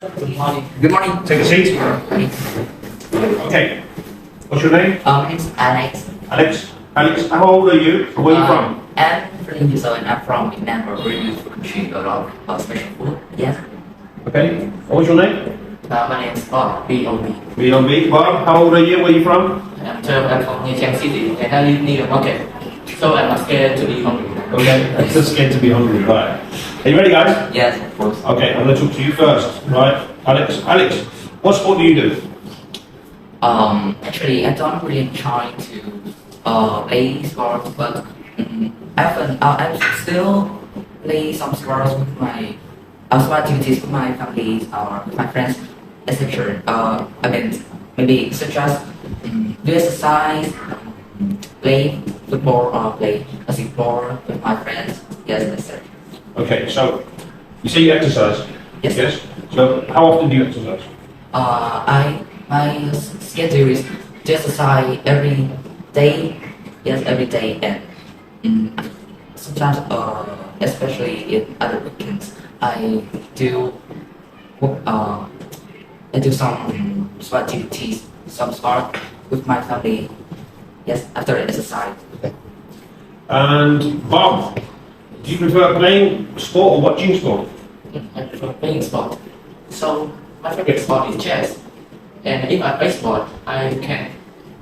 Good morning. Good morning. Take a seat. Okay. What's your name? It's Alex. Alex. Alex, how old are you? Where are you from? I'm 30 years old and I'm from Vietnam, a very beautiful country, a lot of special food. Yes. Okay. What's your name? My name is Bob, B.O.B. B.O.B. Bob, how old are you? Where are you from? I'm 12, I'm from Nha Trang City and I live near the market. So I'm not scared to be hungry. Okay. I'm just scared to be hungry. Right. Are you ready, guys? Yes, of course. Okay. I'm going to talk to you first. Right. Alex. Alex, what sport do you do? Actually, I don't really try to play sports, but I still play some sports with my sport activities with my family or with my friends, etc. I mean, maybe such as do exercise, play football, or play basketball with my friends. Yes, etc. Okay. So, you say you exercise? Yes. Yes. So, how often do you exercise? My schedule is to exercise every day. Yes, every day, and sometimes, especially in other weekends, I do I do some sport activities, some sport with my family. Yes, after exercise. And Bob, do you prefer playing sport or watching sport? I prefer playing sport. So my favorite sport is chess. And if I play sport, I can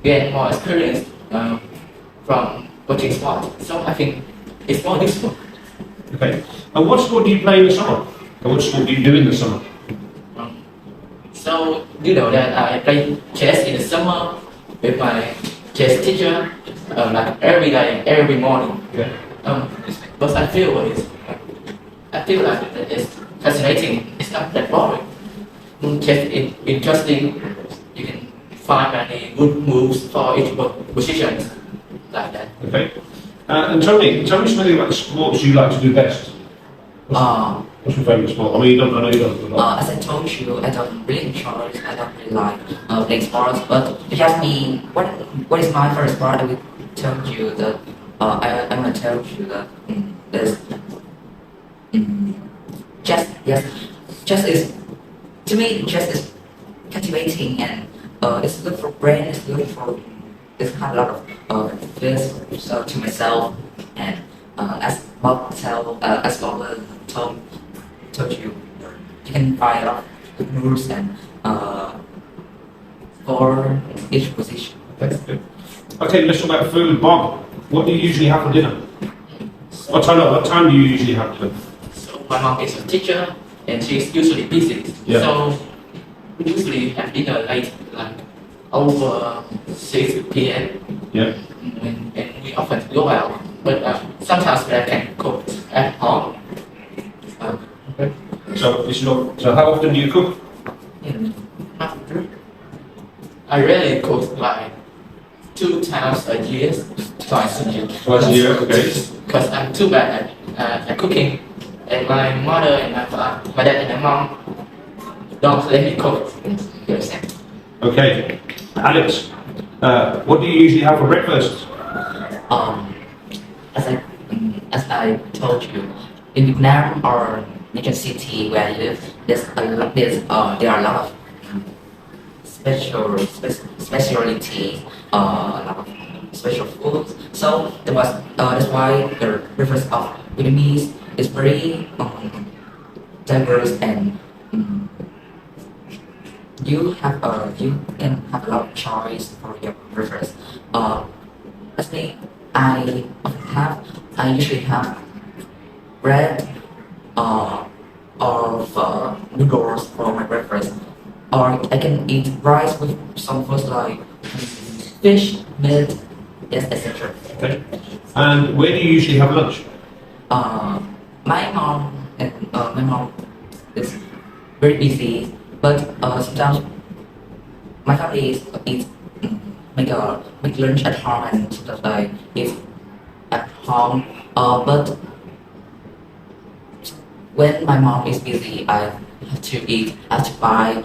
gain more experience from watching sport. So I think it's more useful. Okay. And what sport do you play in the summer? And what sport do you do in the summer? So you know that I play chess in the summer with my chess teacher, like every day, every morning. Okay. But I feel like it's fascinating. It's not that boring. Chess is interesting. You can find many good moves for each position, like that. Okay. And Tony, tell me something about the sports you like to do best. What's your favourite sport? I mean, I know you don't. As I told you, I don't really enjoy, I don't really like playing sports. But if you ask me what is my favorite sport, I will tell you that I'm gonna tell you that there's chess. Yes, chess is to me chess is captivating and it's good for brain. It's good for it's had a lot of this so to myself and as Bob told you, you can find a lot of good moves and for each position. Okay, let's talk about food. Bob, what do you usually have for dinner? What time do you usually have dinner? So my mom is a teacher and she's usually busy. Yeah. So we usually have dinner late, like over 6 p.m. Yeah. And we often go out, but sometimes I can cook at home. Okay. So how often do you cook? I rarely cook like 2 times a year, twice a year. Twice a year, okay. Because I'm too bad at cooking, and my mother and my dad and my mom don't let me cook. You understand? Okay. Alex, what do you usually have for breakfast? As I told you, in Vietnam or Nha City where I live, there are a lot of specialty, a lot of special foods. So that's why the breakfast of Vietnamese is very diverse and you can have a lot of choice for your breakfast. Actually, I usually have bread or noodles for my breakfast, or I can eat rice with some foods like fish, meat, yes, etc. Okay. And where do you usually have lunch? My mom is very busy, but sometimes my family eats make lunch at home and sometimes I eat at home. But when my mom is busy, I have to buy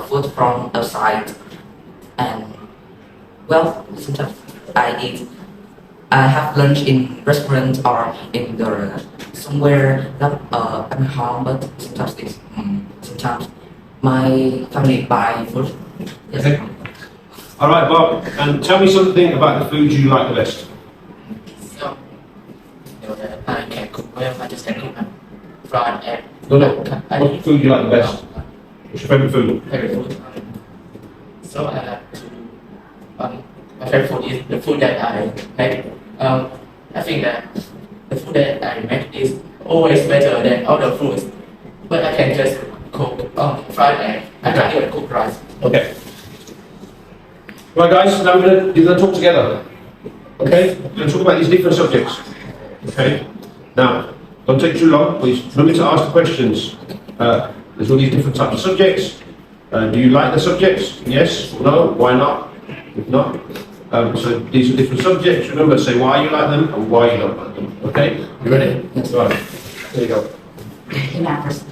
food from outside, and well, sometimes I have lunch in restaurant or in the somewhere not at my home, but sometimes My family buy food. Yes. Okay. All right, Bob. And tell me something about the food you like the best. So, I can cook well. I just can cook fried egg. No. What food you like the best? What's your favourite food? Favorite food. So I like to. My favorite food is the food that I make. I think that the food that I make is always better than other foods. But I can just cook fried egg. I can't even cook rice. Okay. Right, guys. Now you're gonna talk together. Okay. We're gonna talk about these different subjects. Okay. Now, don't take too long. Please remember to ask the questions. There's all these different types of subjects. Do you like the subjects? Yes or no? Why not? If not, so these are different subjects. Remember to say why you like them and why you don't like them. Okay? You ready? Yes. Right. There you go. Hey, Marcus,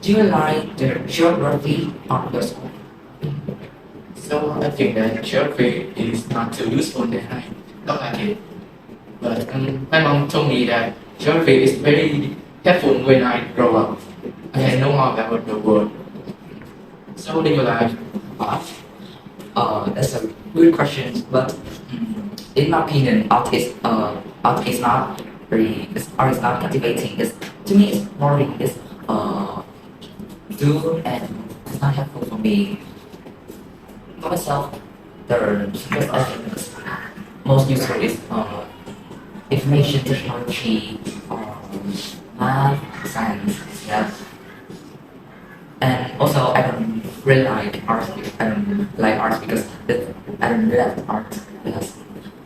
do you like the geography of your school? So I think that geography is not too useful that I don't like it. But my mom told me that geography is very helpful when I grow up. I can know more about the world. So do you like art? That's a good question, but in my opinion, art is not art is not captivating. To me, it's boring. It's dull and it's not helpful for me. For myself, the biggest aspect most useful is information technology, math, science, yeah. And also, I don't really like art. I don't like art because I don't love art. Yes.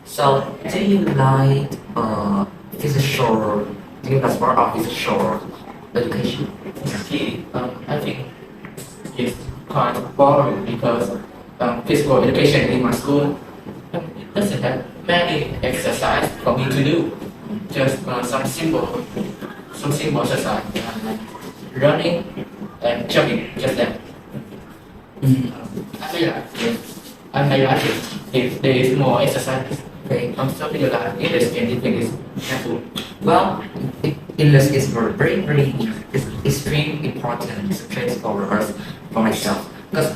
So, do you like physical? Do you like sport or physical education? Actually, I think it's quite boring because physical education in my school it doesn't have many exercise for me to do. Just some simple exercise like running and jumping, just that. I may like it. I may like it if there is more exercise. Okay, so do you like English and you think is helpful? Well, English is very it's extremely important subject for us, for myself. Because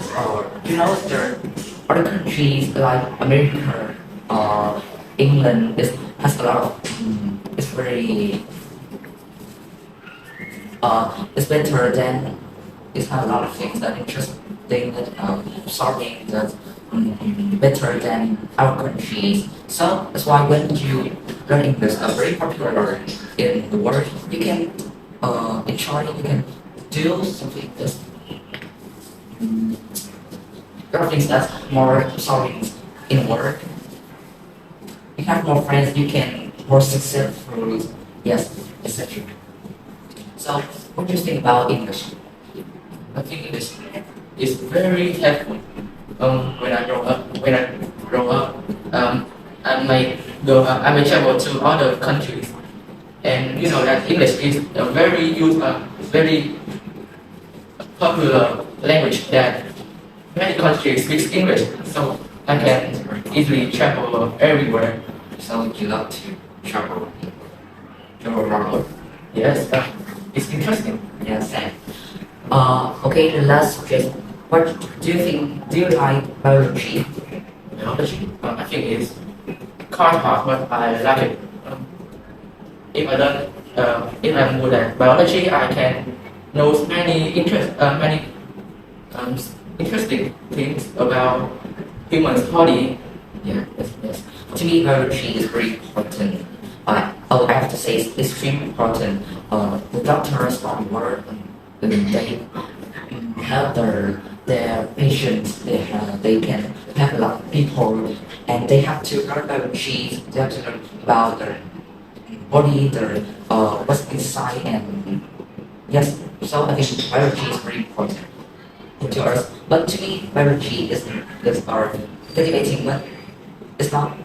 you know there are other countries like America or England has a lot of it's very it's better than it has a lot of things that interesting that solving that better than our countries. So that's why when you learn English, very popular in the world, you can enjoy, you can do something that's there are things that's more solving in work. You have more friends, you can more successful, yes, etc. So what do you think about English? I think English is very helpful. When I grow up, I may travel to other countries, and you know that English is a very popular language that many countries speak English, so I can easily travel everywhere. So you love to travel around? Yes, it's interesting. Yes. Okay, the last subject. What do you think? Do you like biology? Biology? I think it's quite hard, but I like it. If I'm good at biology, I can know many interesting things about human's body. Yeah, yes. To me, biology is very important. I have to say it's extremely important. The doctors on work, they help their patients. They can help a lot of people, and they have to learn biology. They have to learn about their body, their what's inside, and yes. So I think biology is very important to us. But to me, biology is our cultivating, but it's not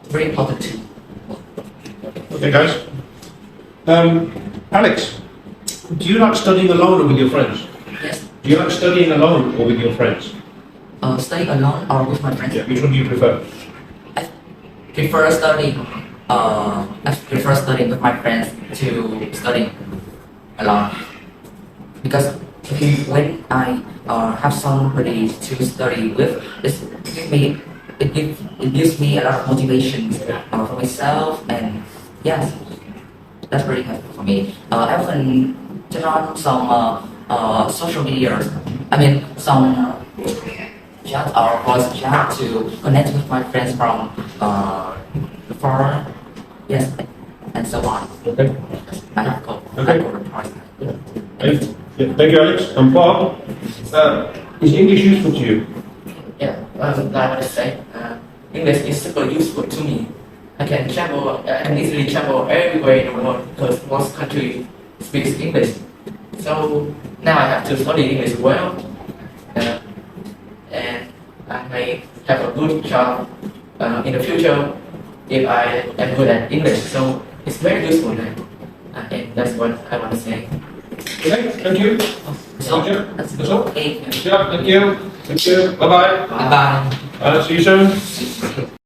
very important too. Okay, guys. Alex, do you like studying alone or with your friends? Yes. Do you like studying alone or with your friends? Studying alone or with my friends? Yeah, which one do you prefer? I prefer studying. I prefer studying with my friends to studying alone because when I have somebody to study with, it gives me a lot of motivation for myself, and yes, that's very helpful for me. I often turn on some social media. I mean, some chat or voice chat to connect with my friends from foreign, yes, and so on. Okay. I have got, Okay. I got a prize. Hey. Yeah, thank you, Alex. And Bob, is English useful to you? Yeah, I want to say, English is super useful to me. I can easily travel everywhere in the world because most countries speak English. So now I have to study English well, and I may have a good job in the future if I am good at English. So it's very useful now, and that's what I want to say. Okay, thank you. So Thank you. that's That's all. okay. Yeah, thank you. Thank you. Bye-bye. Bye bye. See you soon.